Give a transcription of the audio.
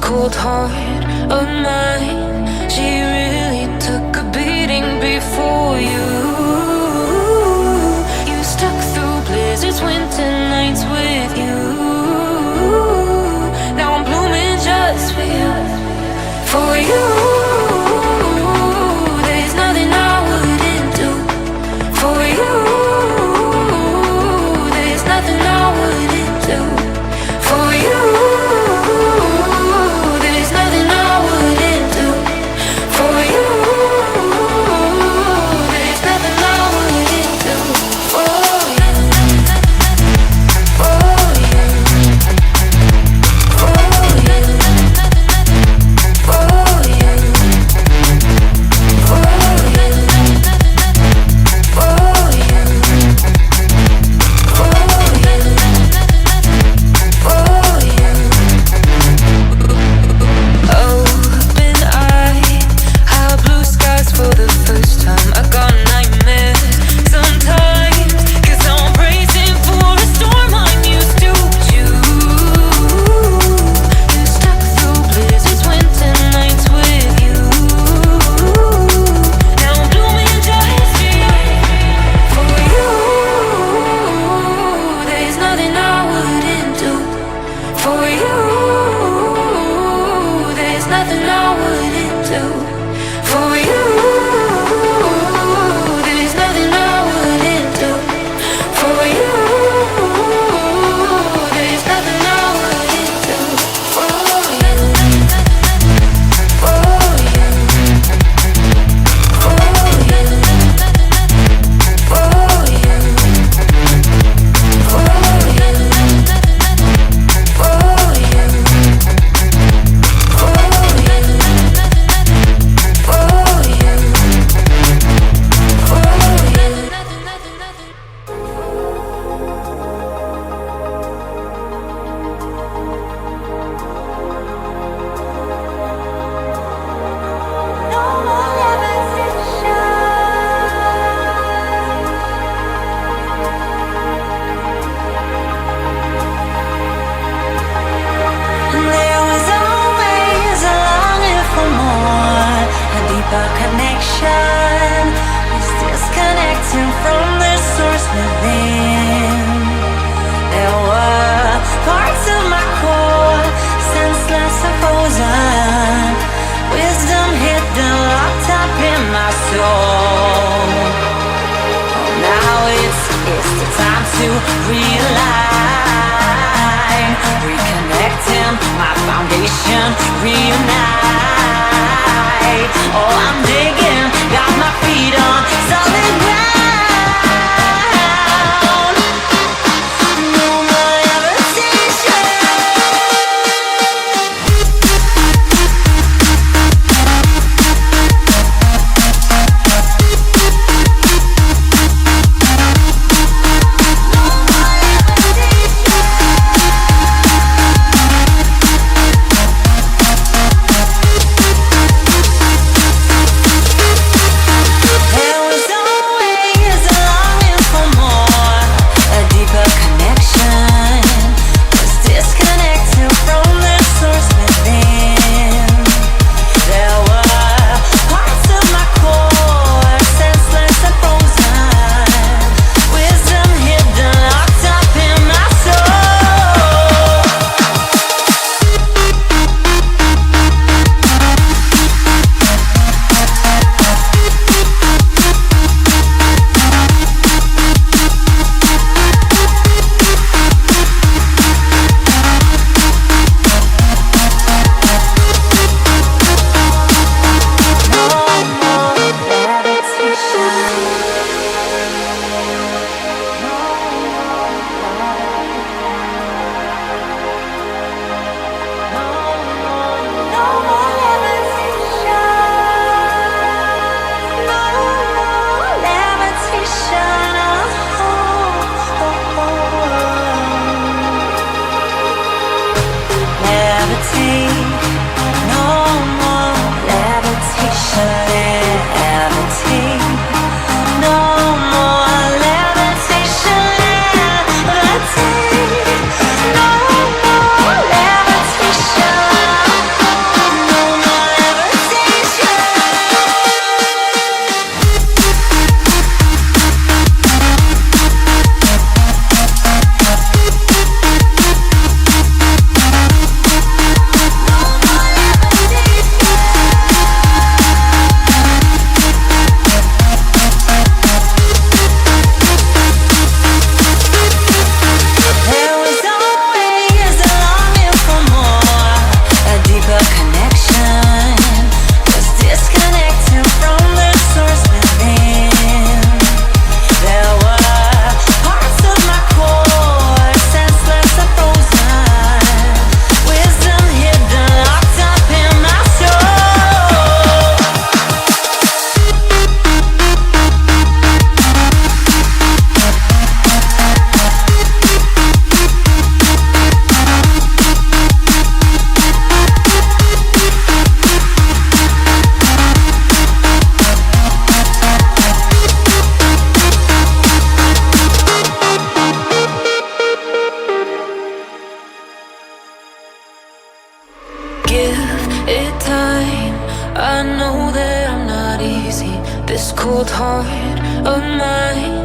cold heart of mine. She really took a beating before you. You stuck through blizzards, winter nights with you. Now I'm blooming just for you, for you. There's nothing I wouldn't do for you. There's nothing I wouldn't do for you. There's nothing I wouldn't do for you. There's nothing I wouldn't do for you. For you. For you. For you. For you. For you. For you. Open eye, high blue skies for the first time. I got nightmares sometimes, 'cause I'm bracing for a storm I'm used to. You stuck through blizzards, winter nights with you. Now I'm blooming just for you. There's nothing I wouldn't do for you. There's nothing I wouldn't do for you. There's nothing I wouldn't do for you. There's nothing I wouldn't do for you. For you. For you. For you. For you. For you. There was always a longing for more, a deeper connection. It's disconnecting from the source within. There were parts of my core, senseless and frozen. Wisdom hidden, locked up in my soul. Now it's the time to realign, reconnecting my foundation, reunite. Oh, I'm digging, got my feet on solid ground. No more levitation. cold heart of mine.